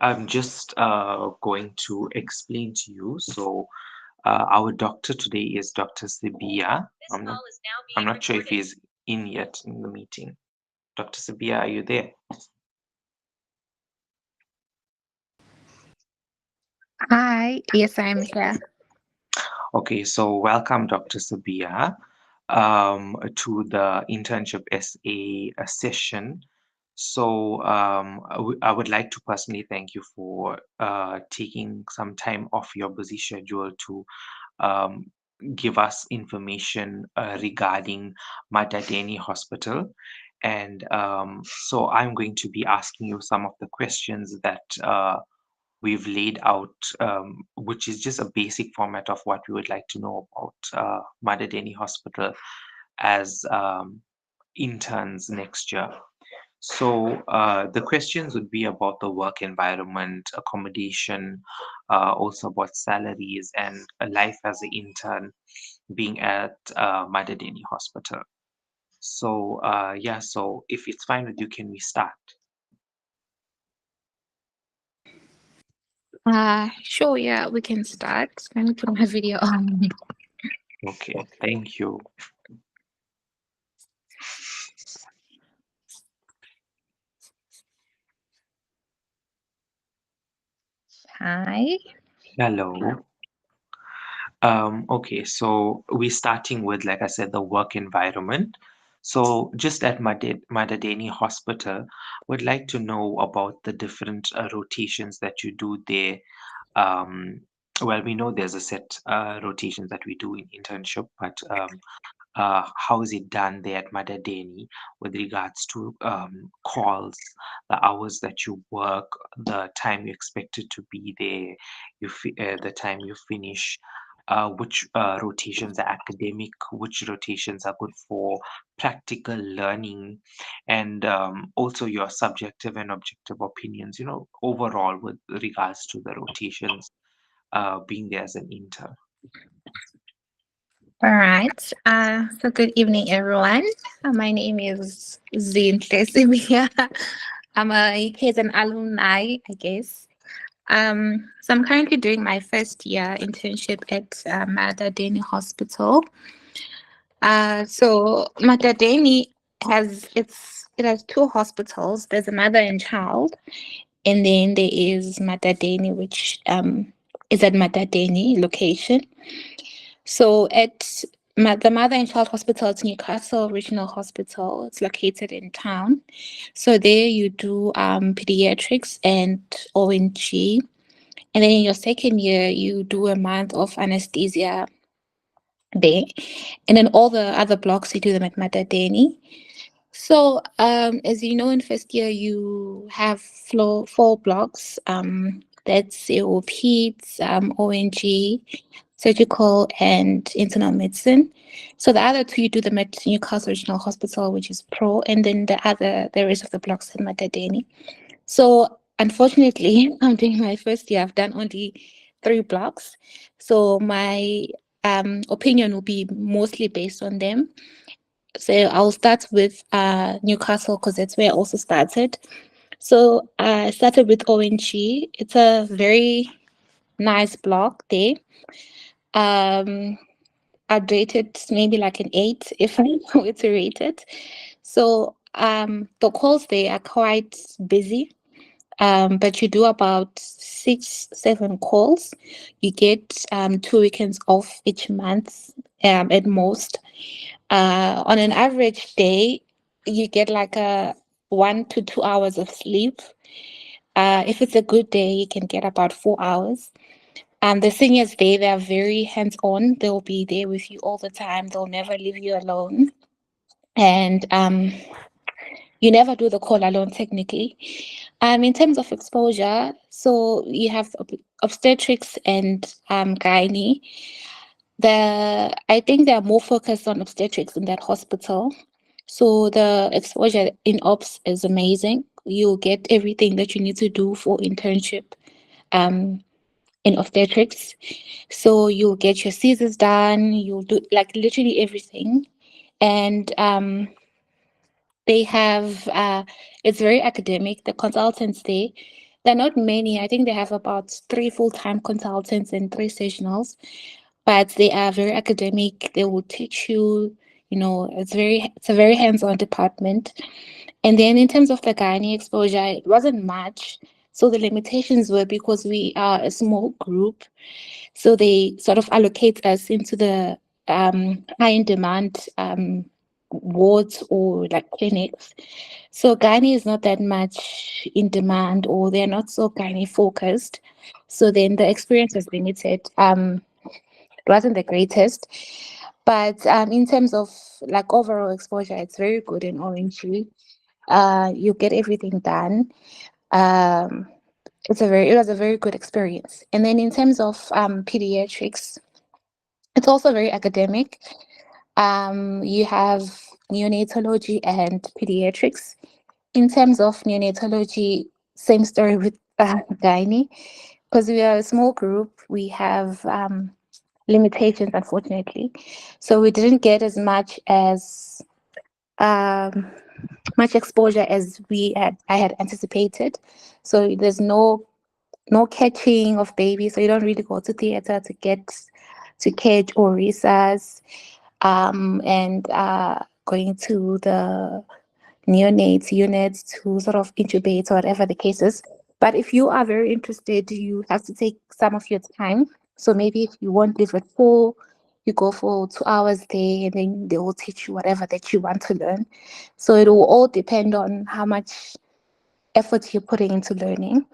I'm just going to explain to you. So, our doctor today is Dr. Sibia. I'm not sure if he's in yet in the meeting. Dr. Sibia, are you there? Hi, yes, I'm here. Okay, so welcome, Dr. Sabia, to the Internship SA session. So I would like to personally thank you for taking some time off your busy schedule to um, give us information regarding Madadeni Hospital. And so I'm going to be asking you some of the questions that we've laid out, which is just a basic format of what we would like to know about Madadeni Hospital as interns next year. So the questions would be about the work environment, accommodation, also about salaries and life as an intern being at Madadeni Hospital. So yeah, so if it's fine with you, can we start? Sure, yeah, we can start. Let me put my video on. Okay, thank you. Hi. Hello. Okay, so we're starting with, like I said, the work environment. So just at Madadeni Hospital, would like to know about the different rotations that you do there. Um, well, we know there's a set rotations that we do in internship, but how is it done there at Madadeni with regards to calls, the hours that you work, the time you expected to be there, the time you finish, which rotations are academic, which rotations are good for practical learning, and also your subjective and objective opinions, overall with regards to the rotations being there as an intern. All right. So good evening, everyone. My name is Zinhle Sibia. I'm a an alumni, I guess. So I'm currently doing my first year internship at Madadeni Hospital. So Madadeni it has two hospitals. There's a mother and child, and then there is Madadeni, which is at Madadeni location. So at the Mother and Child Hospital, it's Newcastle Regional Hospital. It's located in town. So there you do pediatrics and ONG. And then in your second year, you do a month of anesthesia there. And then all the other blocks, you do them at Madadeni. So, as you know, in first year, you have four blocks. That's AOPs, ONG, surgical, and internal medicine. So the other two, you do them at Newcastle Regional Hospital, which is pro, and then the rest of the blocks at Madadeni. So, unfortunately, I'm doing my first year. I've done only three blocks. So my opinion will be mostly based on them. So I'll start with Newcastle because that's where I also started. So I started with ONG. It's a very nice block there. Um, I'd rate it maybe like an 8 if I were to rate it. So the calls there are quite busy. But you do about 6, 7 calls. You get 2 weekends off each month at most. On an average day, you get like a 1 to 2 hours of sleep. If it's a good day, you can get about 4 hours. The seniors there, they are very hands-on. They'll be there with you all the time. They'll never leave you alone. And you never do the call alone technically. In terms of exposure, so you have obstetrics and gynae. I think they are more focused on obstetrics in that hospital. So the exposure in ops is amazing. You'll get everything that you need to do for internship um, in obstetrics. So you'll get your Caesars done. You'll do like literally everything. And they have it's very academic. The consultants there, There are not many. I think they have about three full-time consultants and three sessionals, but they are very academic. They will teach you, it's a very hands-on department. And then in terms of the gynae exposure, it wasn't much. So the limitations were because we are a small group. So they sort of allocate us into the high in demand wards or like clinics. So gynae is not that much in demand, or they're not so gynae focused. So then the experience was limited. It wasn't the greatest, but in terms of like overall exposure, it's very good in Orange. You get everything done. Um, it was a very good experience. And then in terms of pediatrics, it's also very academic. You have neonatology and pediatrics. In terms of neonatology, same story with gynae, because we are a small group. We have limitations, unfortunately, so we didn't get as um, much exposure as I had anticipated. So there's no catching of babies, so you don't really go to theater to catch or resus, and going to the neonates units to sort of intubate or whatever the case is. But if you are very interested, you have to take some of your time. So maybe if you won't live at 4, you go for 2 hours there, and then they will teach you whatever that you want to learn. So it will all depend on how much effort you're putting into learning.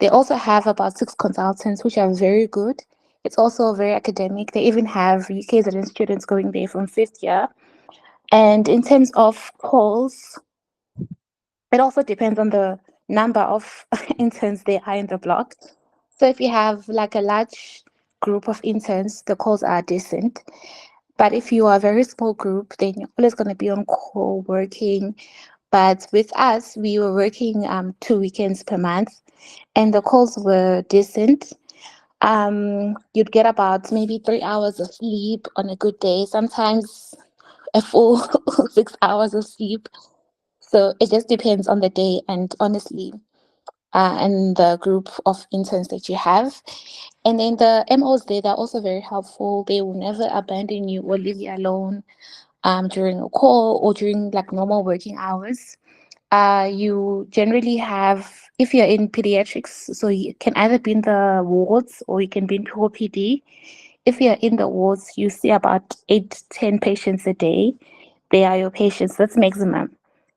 They also have about 6 consultants, which are very good. It's also very academic. They even have UKZN students going there from fifth year. And in terms of calls, it also depends on the number of interns there are in the block. So if you have like a large group of interns, the calls are decent. But if you are a very small group, then you're always going to be on call working. But with us, we were working 2 weekends per month, and the calls were decent. You'd get about maybe 3 hours of sleep on a good day, sometimes a full 6 hours of sleep. So it just depends on the day and honestly, and the group of interns that you have. And then the MOs there, they're also very helpful. They will never abandon you or leave you alone during a call or during like normal working hours. You generally have, if you're in pediatrics, so you can either be in the wards or you can be in pure PD. If you're in the wards, you see about 8 to 10 patients a day. They are your patients. That's maximum.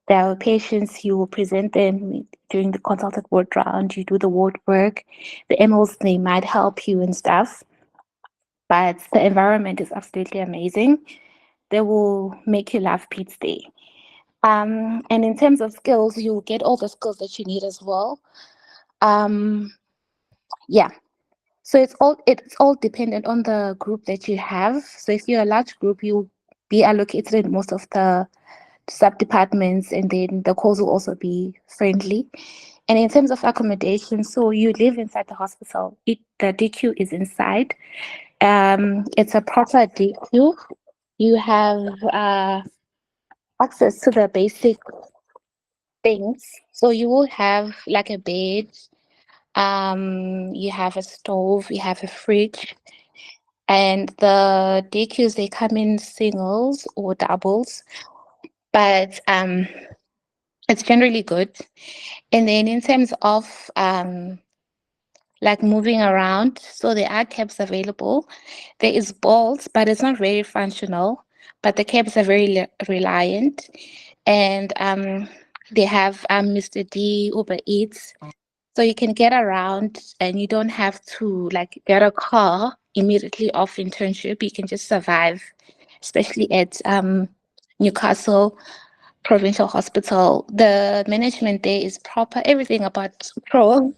They are your patients. You will present them during the consulted ward round. You do the ward work. The MOs, they might help you and stuff, but the environment is absolutely amazing. They will make you laugh Pete's day. And in terms of skills, you get all the skills that you need as well. Um, yeah. So it's all dependent on the group that you have. So if you're a large group, you'll be allocated in most of the sub departments, and then the calls will also be friendly. And in terms of accommodation, so you live inside the hospital. The DQ is inside. It's a proper DQ. You have access to the basic things. So you will have like a bed, you have a stove, you have a fridge, and the DQs they come in singles or doubles, but it's generally good. And then in terms of like moving around, so there are cabs available. There is Bolt, but it's not very functional. But the cabs are very reliant, and they have Mr. D, Uber Eats, so you can get around, and you don't have to like get a car immediately off internship. You can just survive, especially at Newcastle Provincial Hospital. The management there is proper. Everything about Pro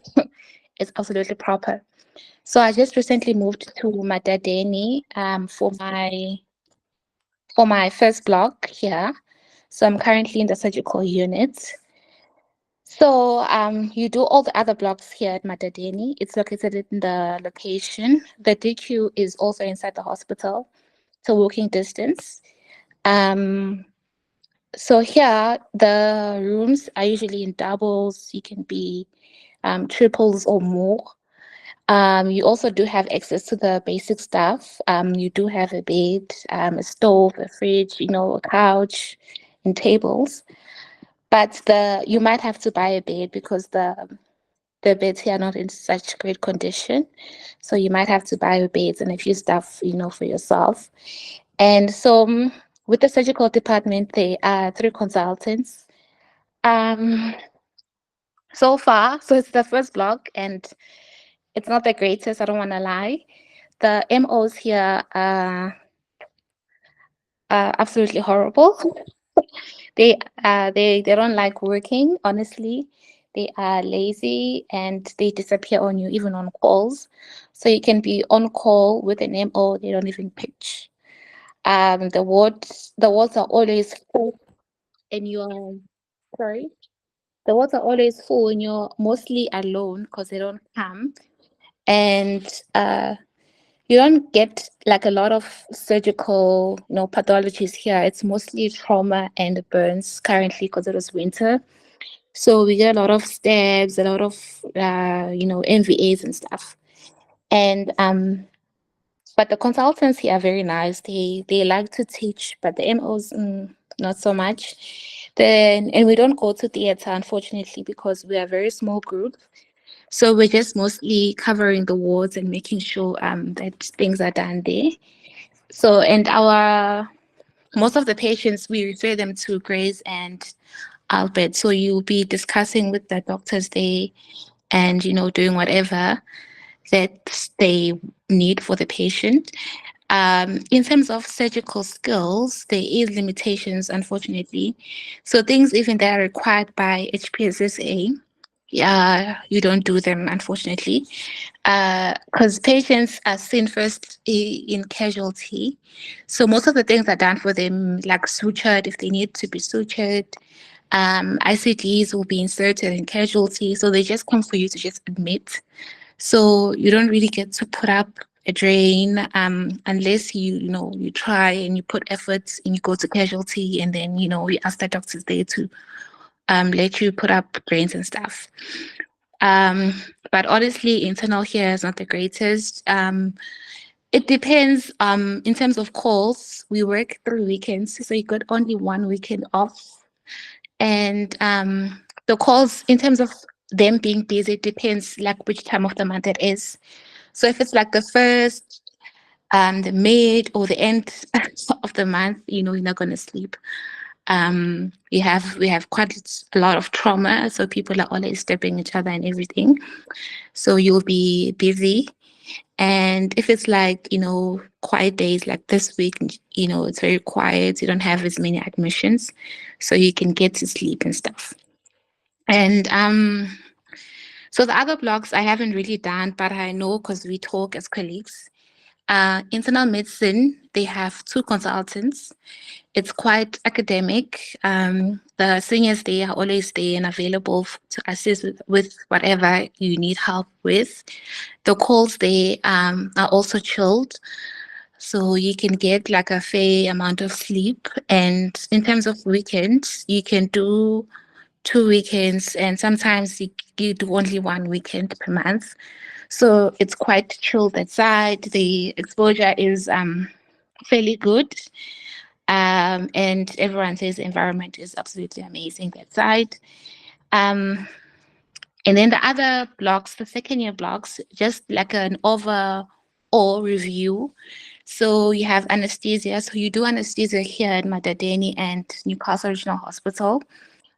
is absolutely proper. So I just recently moved to Madadeni for my first block here. So I'm currently in the surgical unit. So you do all the other blocks here at Madadeni. It's located in the location. The DQ is also inside the hospital. It's a walking distance. Um, so here the rooms are usually in doubles. You can be triples or more. You also do have access to the basic stuff. You do have a bed, a stove, a fridge, a couch, and tables. But you might have to buy a bed because the beds here are not in such great condition. So you might have to buy a beds and a few stuff, for yourself. And so with the surgical department, there are three consultants. Um, so far, so it's the first block and it's not the greatest, I don't want to lie. The MOs here are absolutely horrible. They don't like working, honestly. They are lazy and they disappear on you, even on calls. So you can be on call with an MO, they don't even pitch. The wards are always full and you're sorry. The wards are always full and you're mostly alone because they don't come. And you don't get like a lot of surgical, pathologies here. It's mostly trauma and burns currently because it was winter. So we get a lot of stabs, a lot of MVAs and stuff. And but the consultants here are very nice. They like to teach, but the MOs not so much. Then and we don't go to theater unfortunately because we are a very small group. So we're just mostly covering the wards and making sure that things are done there. So and our most of the patients we refer them to Grace and Albert. So you'll be discussing with the doctors there and doing whatever that they need for the patient. In terms of surgical skills, there is limitations, unfortunately. So things even that are required by HPSSA, yeah, you don't do them, unfortunately, because patients are seen first in casualty. So most of the things are done for them, like sutured if they need to be sutured. ICDs will be inserted in casualty, so they just come for you to just admit. So you don't really get to put up a drain unless you try and you put efforts and you go to casualty and then you ask the doctors there to let you put up drains and stuff. But honestly, internal here is not the greatest. It depends. In terms of calls, we work 3 weekends, so you got only 1 weekend off. And the calls, in terms of them being busy, depends like which time of the month it is. So if it's like the first, the mid, or the end of the month, you're not gonna sleep. We have quite a lot of trauma, so people are always stabbing each other and everything. So you'll be busy. And if it's like, quiet days like this week, it's very quiet, you don't have as many admissions, so you can get to sleep and stuff. And so the other blogs I haven't really done, but I know because we talk as colleagues. Internal medicine, they have two consultants. It's quite academic. The seniors they are always there and available to assist with whatever you need help with. The calls they are also chilled, so you can get like a fair amount of sleep. And in terms of weekends, you can do 2 weekends, and sometimes you do only 1 weekend per month. So it's quite chilled that side. The exposure is fairly good. And everyone says the environment is absolutely amazing that side. Um, and then the other blocks, the second year blocks, just like an overall review. So you have anesthesia. So you do anesthesia here at Madadeni and Newcastle Regional Hospital.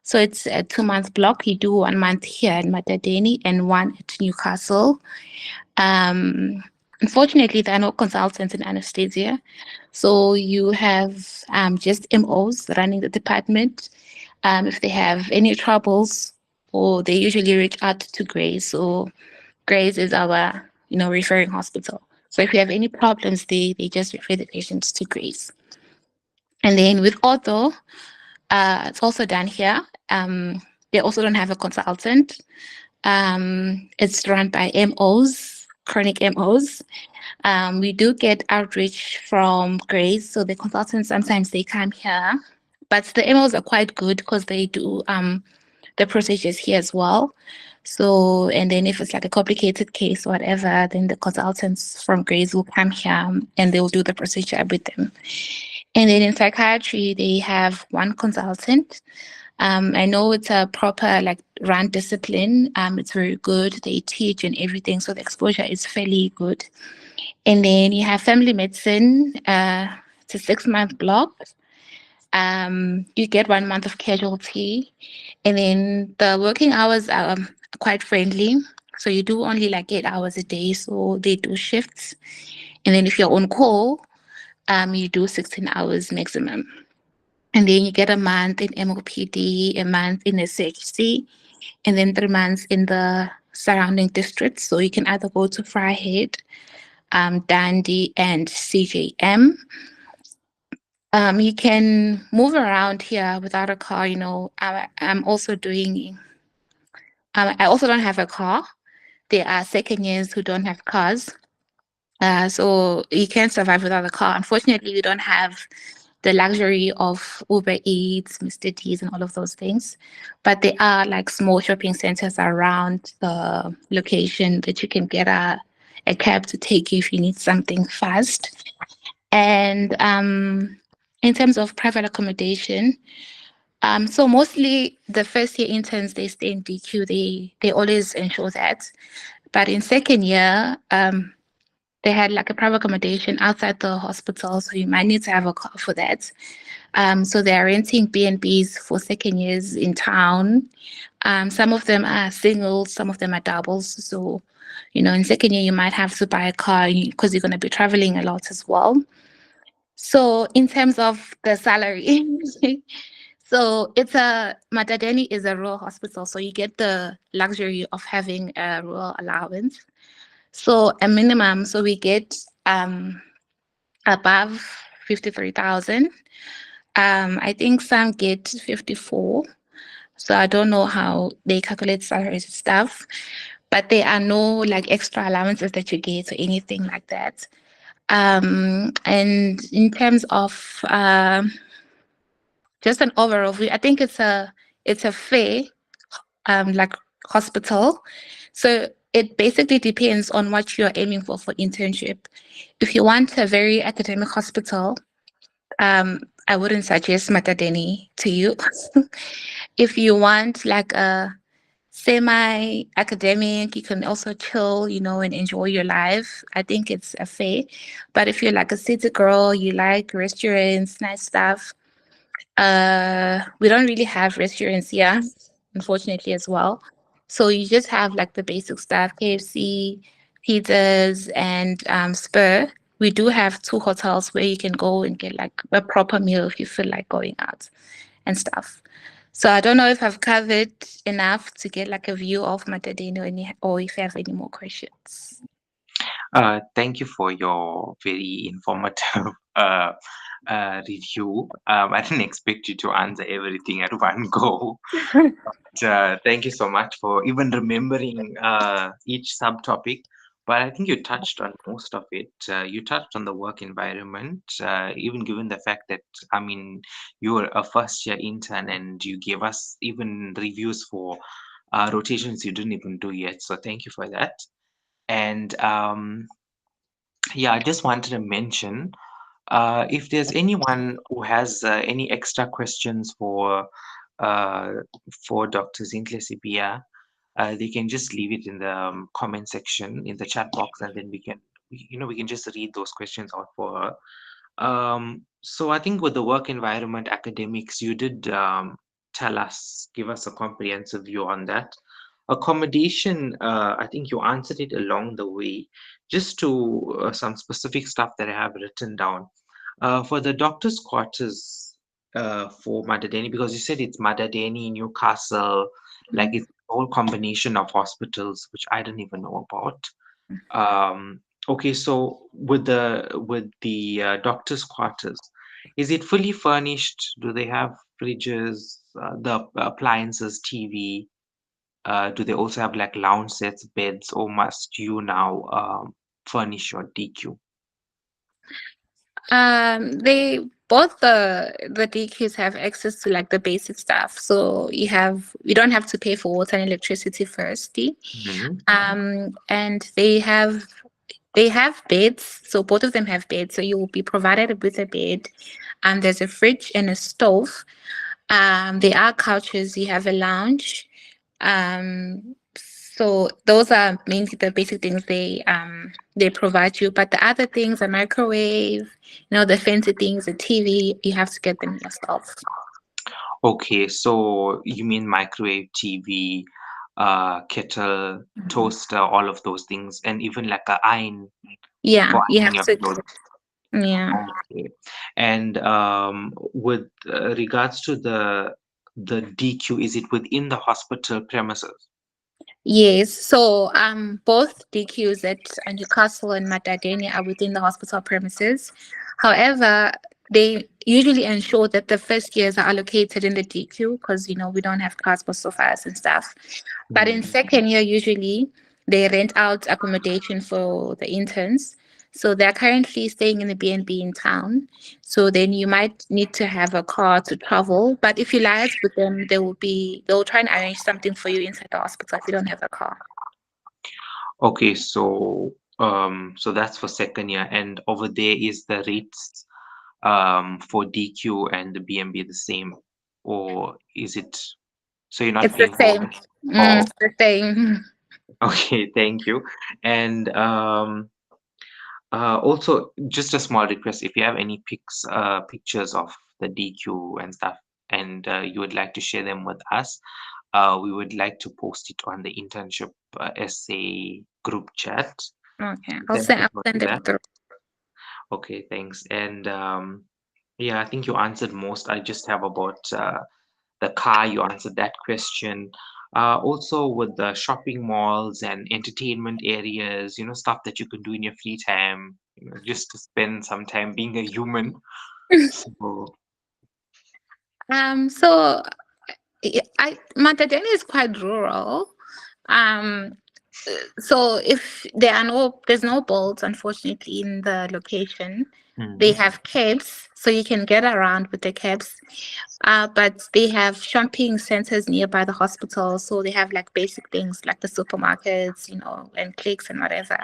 So it's a 2-month block. You do 1 month here at Madadeni and 1 at Newcastle. Unfortunately, there are no consultants in anesthesia. So you have just MOs running the department. If they have any troubles, or they usually reach out to Grace. So Grace is our, referring hospital. So if you have any problems, they just refer the patients to Grace. And then with ortho, it's also done here. They also don't have a consultant. It's run by MOs, chronic MOs. We do get outreach from Grace, so the consultants sometimes they come here, but the MOs are quite good because they do the procedures here as well. So, and then if it's like a complicated case or whatever, then the consultants from Grace will come here and they'll do the procedure with them. And then in psychiatry, they have one consultant. I know it's a proper like run discipline. It's very good. They teach and everything, so the exposure is fairly good. And then you have family medicine. It's a 6 month block. You get 1 month of casualty, and then the working hours are quite friendly. So you do only like 8 hours a day. So they do shifts, and then if you're on call, you do 16 hours maximum. And then you get a month in MOPD, a month in SHC, and then 3 months in the surrounding districts. So you can either go to Fryhead, Dundee, and CJM. You can move around here without a car. I'm also doing. I also don't have a car. There are second years who don't have cars. So you can survive without a car. Unfortunately, we don't have the luxury of Uber Eats, Mr. D's, and all of those things. But there are like small shopping centers around the location that you can get a cab to take you if you need something fast. And in terms of private accommodation, so mostly the first year interns they stay in DQ. They always ensure that. But in second year, they had like a private accommodation outside the hospital, so you might need to have a car for that. So they're renting B&Bs for second years in town. Some of them are singles, some of them are doubles. So, in second year, you might have to buy a car because you're going to be traveling a lot as well. So in terms of the salary, so Madadeni is a rural hospital, so you get the luxury of having a rural allowance. So a minimum, so we get above 53,000. I think some get 54. So I don't know how they calculate salaries and stuff, but there are no like extra allowances that you get or anything like that. And in terms of just an overall view, I think it's a fair like hospital. So it basically depends on what you're aiming for internship. If you want a very academic hospital, I wouldn't suggest Madadeni to you. If you want like a semi-academic, you can also chill, and enjoy your life. I think it's a fair. But if you're like a city girl, you like restaurants, nice stuff. We don't really have restaurants here, unfortunately, as well. So you just have like the basic stuff, KFC, pizzas, and Spur. We do have two hotels where you can go and get like a proper meal if you feel like going out and stuff. So I don't know if I've covered enough to get like a view of Matadino or if you have any more questions. Thank you for your very informative review. I didn't expect you to answer everything at one go. Thank you so much for even remembering each subtopic. But I think you touched on most of it. You touched on the work environment, even given the fact that, I mean, you were a first year intern and you gave us even reviews for rotations you didn't even do yet. So thank you for that. And yeah, I just wanted to mention if there's anyone who has any extra questions uh, for Dr. Zintle Sibia, they can just leave it in the comment section in the chat box, and then we can just read those questions out for her. So I think with the work environment academics, you did give us a comprehensive view on that. Accommodation, I think you answered it along the way, just to some specific stuff that I have written down. For the doctor's quarters for Madadeni, because you said it's Madadeni, Newcastle, like it's a whole combination of hospitals, which I don't even know about. Okay, so with the doctor's quarters, is it fully furnished? Do they have fridges, the appliances, TV? Do they also have like lounge sets, beds, or must you now furnish your DQ? both the DQs have access to like the basic stuff. So you don't have to pay for water and electricity firstly. Mm-hmm. And they have beds. So both of them have beds. So you will be provided with a bed. There's a fridge and a stove. There are couches. You have a lounge. So those are mainly the basic things they provide you. But the other things, a microwave, the fancy things, a TV, you have to get them yourself. Okay, so you mean microwave, TV, kettle, toaster, all of those things, and even like a iron Yeah, for you ironing have your to. clothes. Yeah. Okay. And with regards to the DQ, is it within the hospital premises? Yes, so both DQs at Newcastle and Madadeni are within the hospital premises. However, they usually ensure that the first years are allocated in the DQ because we don't have transport so fast and stuff. But in Mm. second year, usually they rent out accommodation for the interns. So they're currently staying in the B&B in town. So then you might need to have a car to travel. But if you liaise with them, they'll try and arrange something for you inside the hospital if you don't have a car. Okay, so that's for second year, and over there is the rates for DQ and the BMB the same, or is it so you're not It's the paying for? same. Oh, It's the same. okay, thank you. And also, just a small request, if you have any pictures of the DQ and stuff, and you would like to share them with us, we would like to post it on the internship SA group chat. Okay, Thank you I'll for send it that. through. Okay, thanks. And yeah, I think you answered most. I just have about the car, you answered that question. Also, with the shopping malls and entertainment areas, stuff that you can do in your free time, just to spend some time being a human. So, So Madadeni is quite rural. Um, so if there's no bolts, unfortunately, in the location. They mm, have cabs, so you can get around with the cabs. But they have shopping centers nearby the hospital, so they have like basic things like the supermarkets, and clicks and whatever.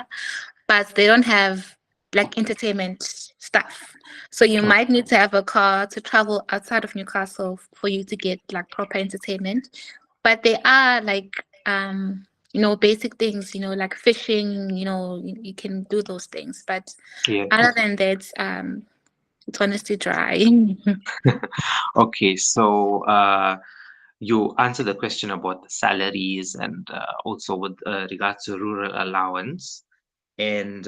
But they don't have like entertainment stuff. So you oh, might need to have a car to travel outside of Newcastle for you to get like proper entertainment. But they are like basic things, like fishing, you can do those things. But yeah. other than that, it's honestly dry. Okay, so you answered the question about the salaries and also with regards to rural allowance. And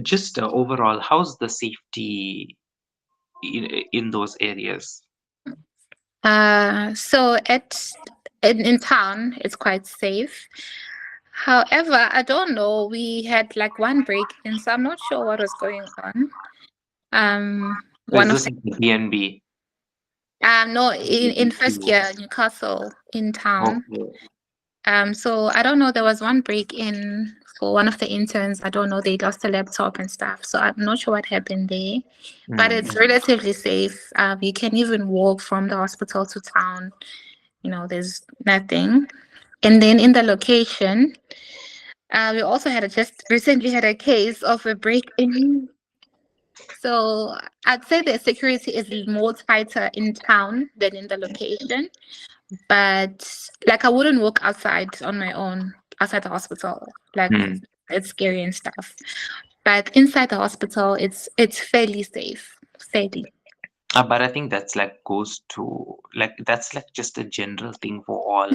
just overall, how's the safety in those areas? So in town, it's quite safe. However, I don't know. We had like one break in, so I'm not sure what was going on. Is One of this the the BNB? no, in first BBQ? year Newcastle in town. Okay. So I don't know. There was one break in for one of the interns. I don't know. They lost a laptop and stuff. So I'm not sure what happened there. But Mm. it's relatively safe. You can even walk from the hospital to town. There's nothing. And then in the location, we also just recently had a case of a break-in. So I'd say the security is more tighter in town than in the location. But like I wouldn't walk outside on my own outside the hospital. Like Mm. it's scary and stuff. But inside the hospital, it's fairly safe. Fairly. But I think that's like goes to like that's like just a general thing for all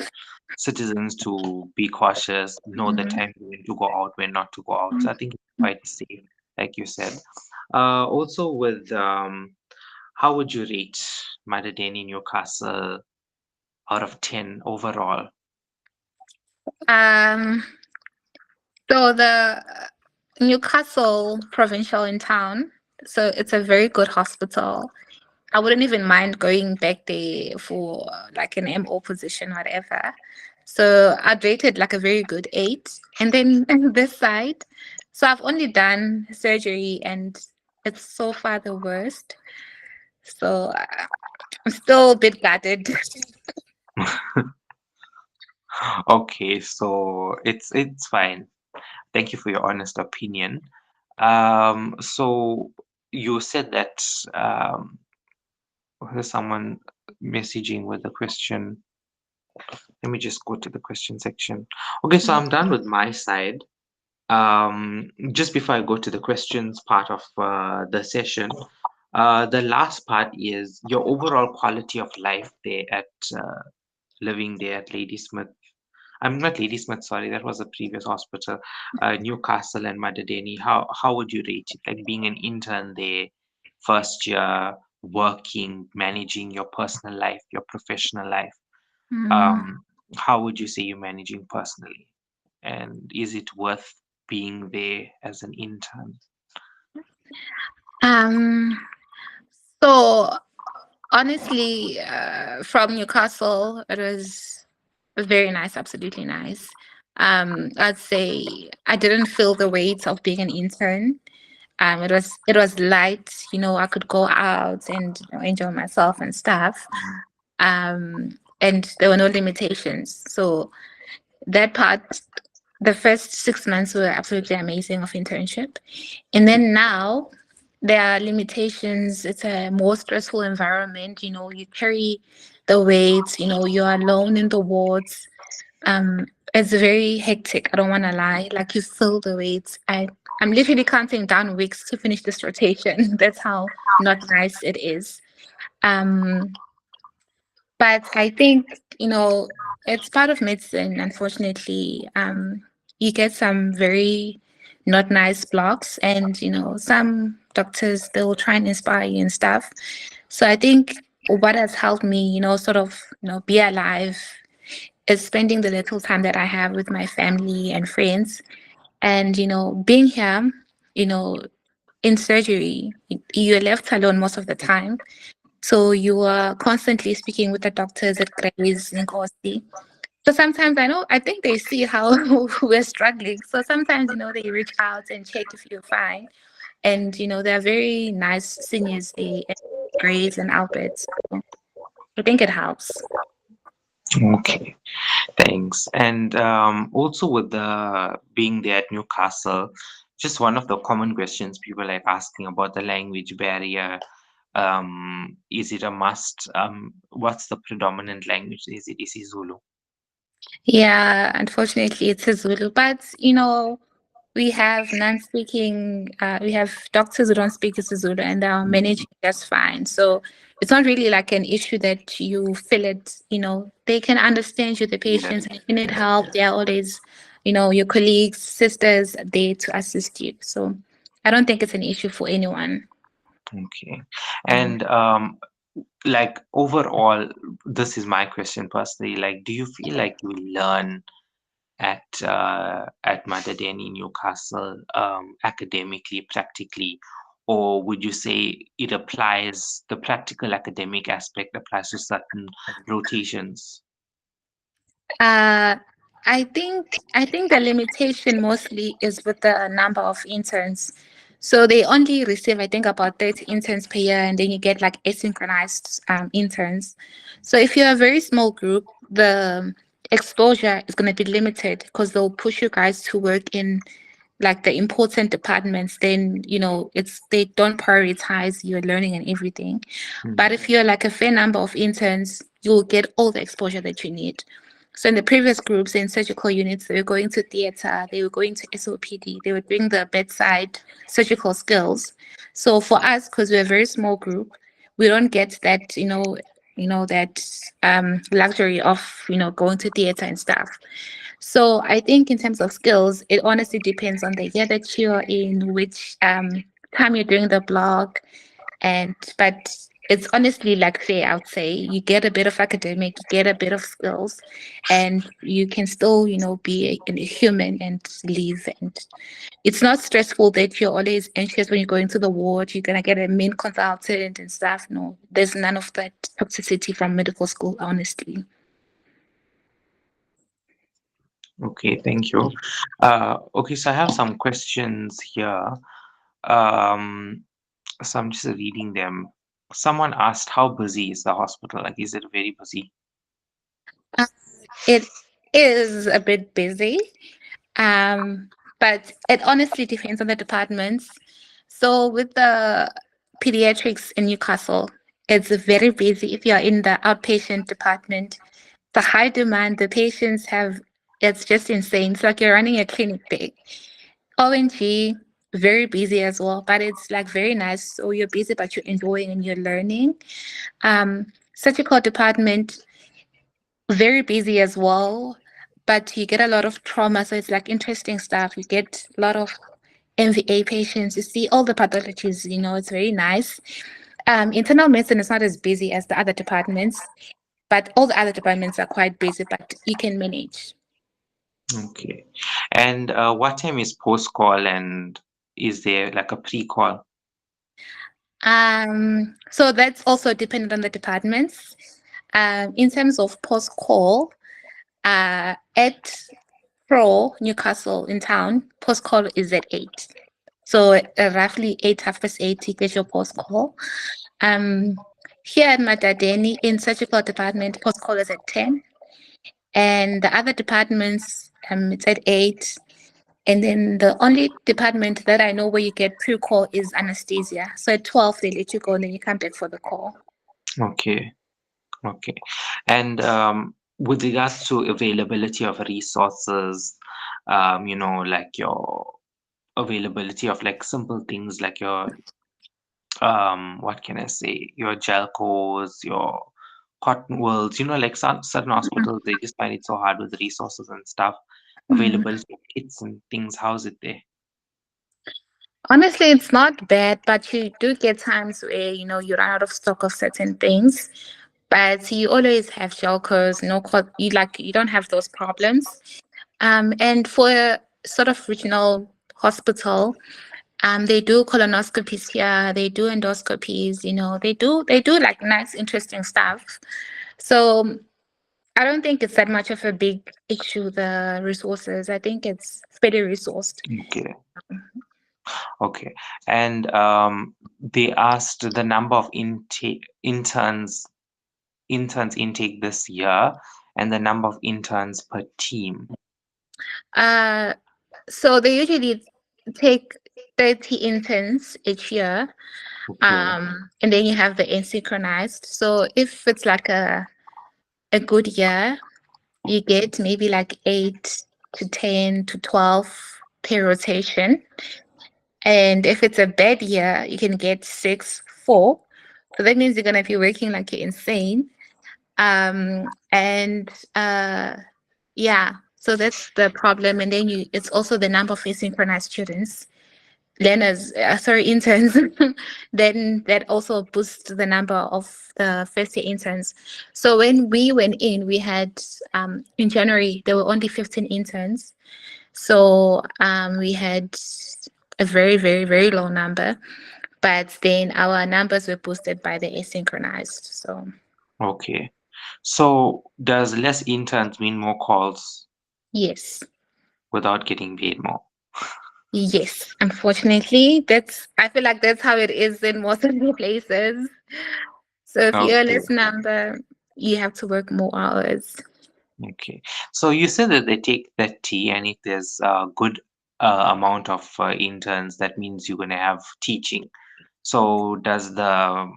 citizens to be cautious, know the Mhm. time when to go out, when not to go out. So I think it's quite safe, like you said. Also with how would you rate Madadeni Newcastle out of 10 overall? Um. So the Newcastle Provincial in town. So it's a very good hospital. I wouldn't even mind going back there for like an MO position, whatever. So I'd rate it like a very good 8. And then this side, so I've only done surgery and it's so far the worst. So I'm still a bit gutted. Okay, so it's fine. Thank you for your honest opinion. So you said that there's someone messaging with a question. Let me just go to the question section. Okay, so I'm done with my side. Just before I go to the questions part of the session, the last part is your overall quality of life there at living there at Ladysmith. I'm not Ladysmith, sorry, that was a previous hospital. Newcastle and Madadeni. How would you rate it? Like being an intern there, first year, working, managing your personal life, your professional life. Mm. Um, how would you say you're managing personally? And is it worth being there as an intern? Um, so honestly, from Newcastle, it was very nice, absolutely nice. I'd say I didn't feel the weight of being an intern. It was light, I could go out and enjoy myself and stuff. And there were no limitations. So that part, the first 6 months were absolutely amazing of internship. And then now there are limitations. It's a more stressful environment. You carry the weights, you're alone in the wards. It's very hectic. I don't want to lie. Like you feel the weights. I'm literally counting down weeks to finish this rotation. That's how not nice it is. Um, but I think, it's part of medicine, unfortunately. You get some very not nice blocks, and, some doctors, they'll try and inspire you and stuff. So I think what has helped me, sort of, be alive is spending the little time that I have with my family and friends. And, being here, you know, in surgery, you're left alone most of the time. So you are constantly speaking with the doctors at Grace and Kosi. So sometimes I think they see how we're struggling. So sometimes, they reach out and check if you're fine. And, they're very nice seniors, at Grace and Albert. So I think it helps. Okay, thanks. And also with the being there at Newcastle, just one of the common questions people like asking about the language barrier. Is it a must? What's the predominant language? Is it isiZulu? Yeah, unfortunately, it's a Zulu. But, we have non-speaking, we have doctors who don't speak Zulu and they are managing just fine. So it's not really like an issue that you feel it, they can understand you, the patients, and if you need help, they are always, your colleagues, sisters there to assist you. So I don't think it's an issue for anyone. Okay. Mm. And like overall, this is my question personally. Like, do you feel like you learn at Madadeni Newcastle academically, practically, or would you say it applies, the practical academic aspect applies to certain rotations? Uh, I think the limitation mostly is with the number of interns. So they only receive, I think, about 30 interns per year, and then you get like asynchronized interns. So if you're a very small group, the exposure is going to be limited because they'll push you guys to work in like the important departments. Then it's they don't prioritize your learning and everything. But if you're like a fair number of interns, you'll get all the exposure that you need. So in the previous groups in surgical units, they were going to theater, they were going to SOPD, they were doing the bedside surgical skills. So for us, because we're a very small group, we don't get that, that luxury of, going to theater and stuff. So I think in terms of skills, it honestly depends on the year that you're in, which time you're doing the blog, and but it's honestly like fair, I would say. You get a bit of academic, you get a bit of skills, and you can still, be a human and live. And it's not stressful that you're always anxious when you go into the ward, you're gonna get a main consultant and stuff. No, there's none of that toxicity from medical school, honestly. Okay, thank you. Okay, so I have some questions here. So I'm just reading them. Someone asked how busy is the hospital? Like, is it very busy? Uh, it is a bit busy, um, but it honestly depends on the departments. So with the pediatrics in Newcastle, it's very busy. If you're in the outpatient department, the high demand the patients have, it's just insane. It's like you're running a clinic there. ONG, very busy as well, but it's like very nice. So you're busy, but you're enjoying and you're learning. Surgical department, very busy as well, but you get a lot of trauma. So it's like interesting stuff. You get a lot of MVA patients. You see all the pathologies, it's very nice. Internal medicine is not as busy as the other departments, but all the other departments are quite busy, but you can manage. Okay. And what time is post call, and is there like a pre-call? So that's also dependent on the departments. In terms of post call, at Pro Newcastle in town, post call is at 8. So roughly 8, half past 8, you get your post call. Here at Madadeni in surgical department, post call is at 10. And the other departments, it's at 8. And then the only department that I know where you get pre-call is anesthesia. So at 12, they let you go and then you come back for the call. Okay. Okay. And with regards to availability of resources, like your availability of like simple things like your what can I say, your gel cores, your cotton wools, like some certain hospitals they just find it so hard with resources and stuff. Mhm. Availability of kits and things, how's it there? Honestly, it's not bad, but you do get times where, you run out of stock of certain things. But you always have shelters, you don't have those problems. And for a sort of regional hospital, they do colonoscopies here, they do endoscopies, they do like nice, interesting stuff. So I don't think it's that much of a big issue, the resources. I think it's fairly resourced. Okay, okay. And they asked the number of intake interns intake this year and the number of interns per team. Uh, so they usually take 30 interns each year, Okay, and then you have the asynchronized. So if it's like a good year, you get maybe like 8 to 10 to 12 per rotation. And if it's a bad year, you can get 6, 4. So that means you're gonna be working like you're insane. And yeah, so that's the problem. And then it's also the number of asynchronous students, learners, sorry, interns. Then that also boosts the number of the first year interns. So when we went in, we had in January there were only 15 interns. So we had a very, very, very low number, but then our numbers were boosted by the asynchronized. So okay. So does less interns mean more calls yes. without getting paid more? Yes, unfortunately, I feel like that's how it is in most of the places. So if you're a Okay, less number, you have to work more hours. okay. So you said that they take 30, and if there's a good amount of interns, that means you're going to have teaching. So does the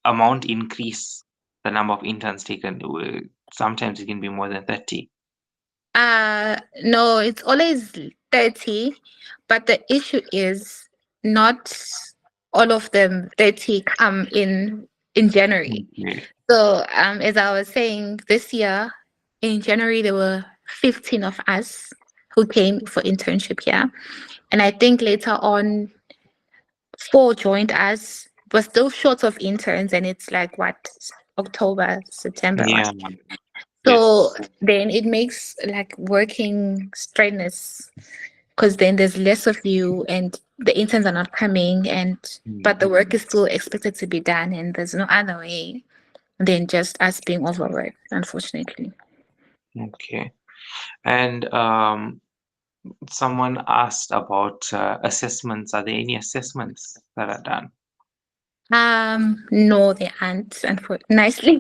amount increase the number of interns taken? Sometimes it can be more than 30. No, it's always 30, but the issue is not all of them 30 come in January. Okay. So as I was saying, this year in January there were 15 of us who came for internship here. And I think later on 4 joined us. We're still short of interns, and it's like what, October, September, Yeah, what? yes. So then it makes like working strenuous because then there's less of you, and the interns are not coming, and but Mm, the work is still expected to be done, and there's no other way than just us being overworked, unfortunately. okay. And someone asked about assessments. Are there any assessments that are done? No, they aren't, nicely.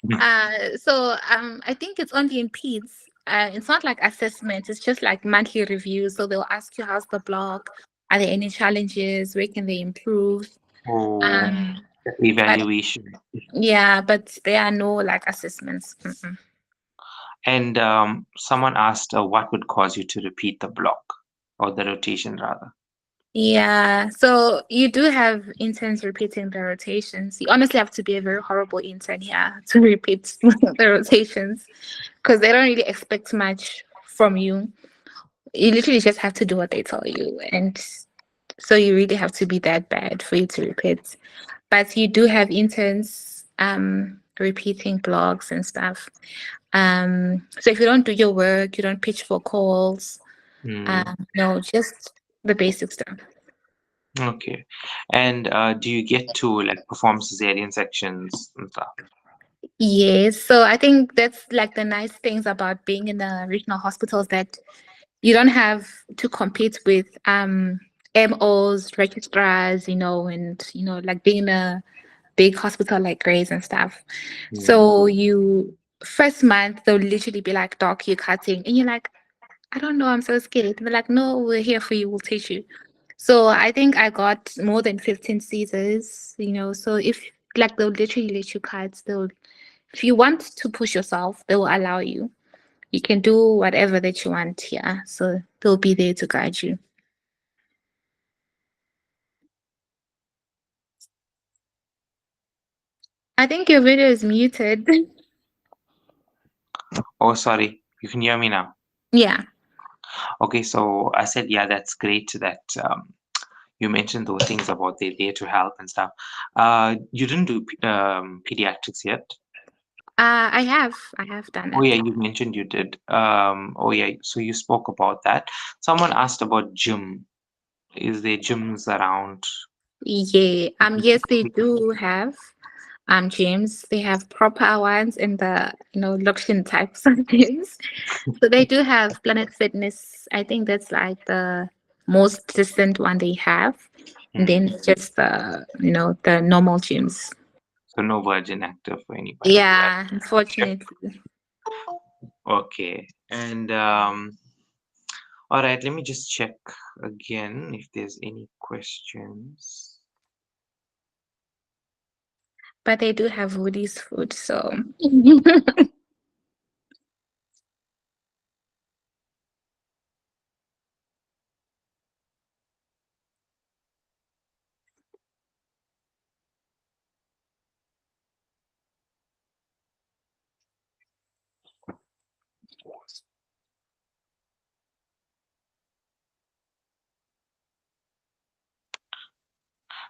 Mhm. I think it's only in peds. It's not like assessment, it's just like monthly reviews. So they'll ask you how's the blog, are there any challenges, where can they improve? Oh, Um, that's but evaluation. yeah, but there are no like assessments. Mm-mm. And someone asked what would cause you to repeat the block or the rotation rather. Yeah, so you do have interns repeating the rotations. You honestly have to be a very horrible intern here to repeat the rotations because they don't really expect much from you. You literally just have to do what they tell you. And so you really have to be that bad for you to repeat. But you do have interns repeating blogs and stuff. So if you don't do your work, you don't pitch for calls, Hmm. no, just the basic stuff. Okay. And do you get to like perform cesarean sections and stuff? Yes, so I think that's like the nice things about being in the regional hospitals that you don't have to compete with MOs, registrars, and like being in a big hospital like Grays and stuff. Hmm. So you first month they'll literally be like, "Doc, you're cutting," and you're like, "I don't know, I'm so scared." And they're like, "No, we're here for you. We'll teach you." So I think I got more than 15 Caesars. So if like they'll literally let you cut, they'll if you want to push yourself, they will allow you. You can do whatever that you want here. So they'll be there to guide you. I think your video is muted. Oh, sorry. You can hear me now. Yeah. Okay, so I said, yeah, that's great that you mentioned those things about they're there to help and stuff. You didn't do pediatrics yet? I have done Oh, yeah, it. you mentioned you did. Oh, yeah, so you spoke about that. Someone asked about gym. Is there gyms around? Yeah. Yes, they do have gyms. They have proper ones in the luxury types of gyms. So they do have Planet Fitness. I think that's like the most distant one they have. And Hmm. then just the normal gyms. So no Virgin Active for anybody that. Yeah, unfortunately. Okay. And all right, let me just check again if there's any questions. But they do have Woody's food, so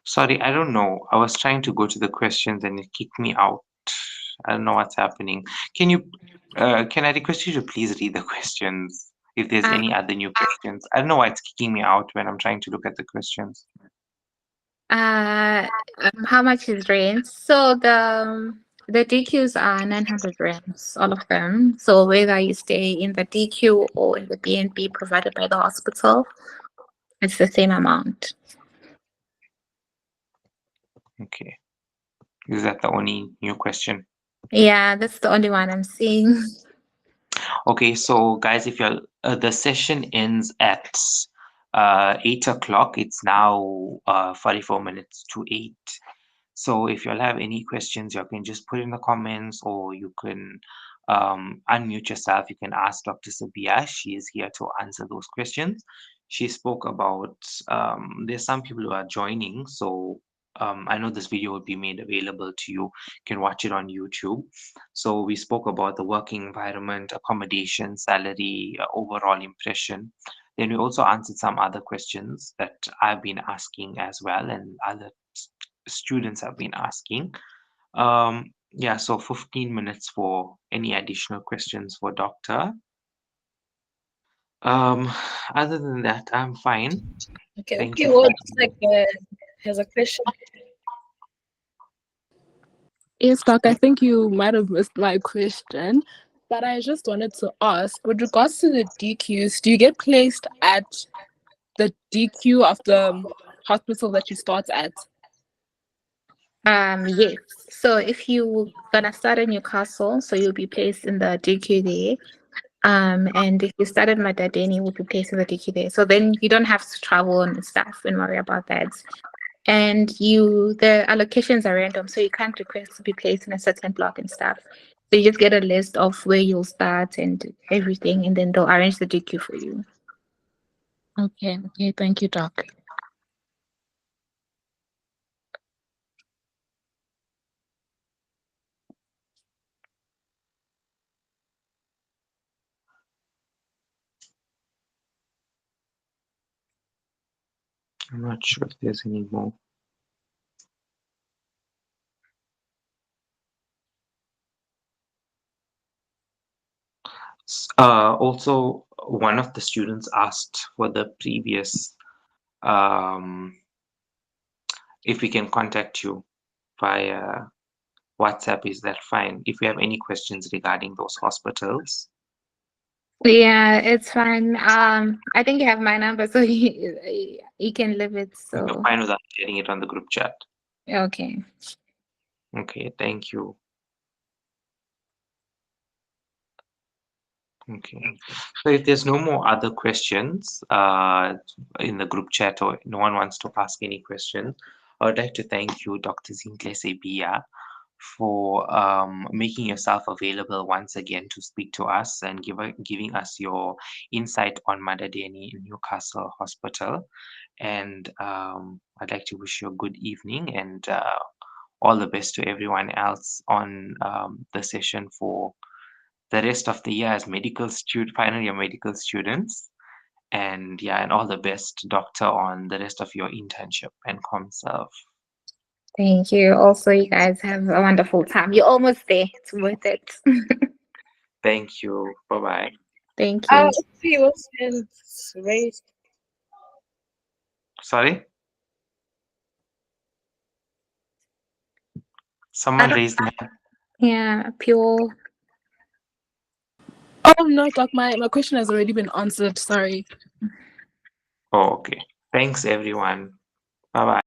Sorry, I don't know. I was trying to go to the questions and it kicked me out. I don't know what's happening. Can you, can I request you to please read the questions if there's uh, any other new questions? I don't know why it's kicking me out when I'm trying to look at the questions. uh, how much is rent? So the DQs are 900 rands, all of them. So whether you stay in the DQ or in the BNB provided by the hospital, it's the same amount. Okay. Is that the only new question? Yeah, that's the only one I'm seeing. Okay, so guys, if you're the session ends at 8 o'clock. It's now 44 minutes to 8. So if you'll have any questions, you can just put in the comments or you can unmute yourself. You can ask Dr. Sabia. She is here to answer those questions. She spoke about there's some people who are joining. So I know this video will be made available to you. You can watch it on YouTube. So we spoke about the working environment, accommodation, salary, overall impression. Then we also answered some other questions that I've been asking as well, and other students have been asking. Yeah, so 15 minutes for any additional questions for Doctor. Um, Other than that, I'm fine. Okay, Thank okay. you Well, for. just like has a question. Yes, Doc, I think you might have missed my question, but I just wanted to ask with regards to the DQs, do you get placed at the DQ of the hospital that you start at? Yes. So if you gonna start in Newcastle, so you'll be placed in the DQ there. And if you start at Madadeni, you will be placed in the DQ there. So then you don't have to travel and stuff and worry about that. And the allocations are random, so you can't request to be placed in a certain block and stuff. So you just get a list of where you'll start and everything, and then they'll arrange the DQ for you. Okay. Okay. Thank you, Doc. I'm not sure if there's any more. Also, one of the students asked for the previous, if we can contact you via WhatsApp. Is that fine? If you have any questions regarding those hospitals. Yeah, it's fine. I think you have my number, so you can leave it. You're So fine without sharing it on the group chat. okay. Okay, thank you. Okay. So if there's no more other questions in the group chat, or no one wants to ask any questions, I would like to thank you, Dr. Zinhle Bia, for making yourself available once again to speak to us and giving us your insight on Madadeni Newcastle Hospital. And I'd like to wish you a good evening and all the best to everyone else on the session for the rest of the year as final year medical students. And yeah, and all the best, doctor, on the rest of your internship and ComServe. Thank you. Also, you guys have a wonderful time. You're almost there. It's worth it. Thank you. Bye bye. Thank you. See what's hands raised. Sorry? Someone raised their hand. Yeah, pure. Oh no, Doc. My question has already been answered. Sorry. Oh, okay. Thanks, everyone. Bye bye.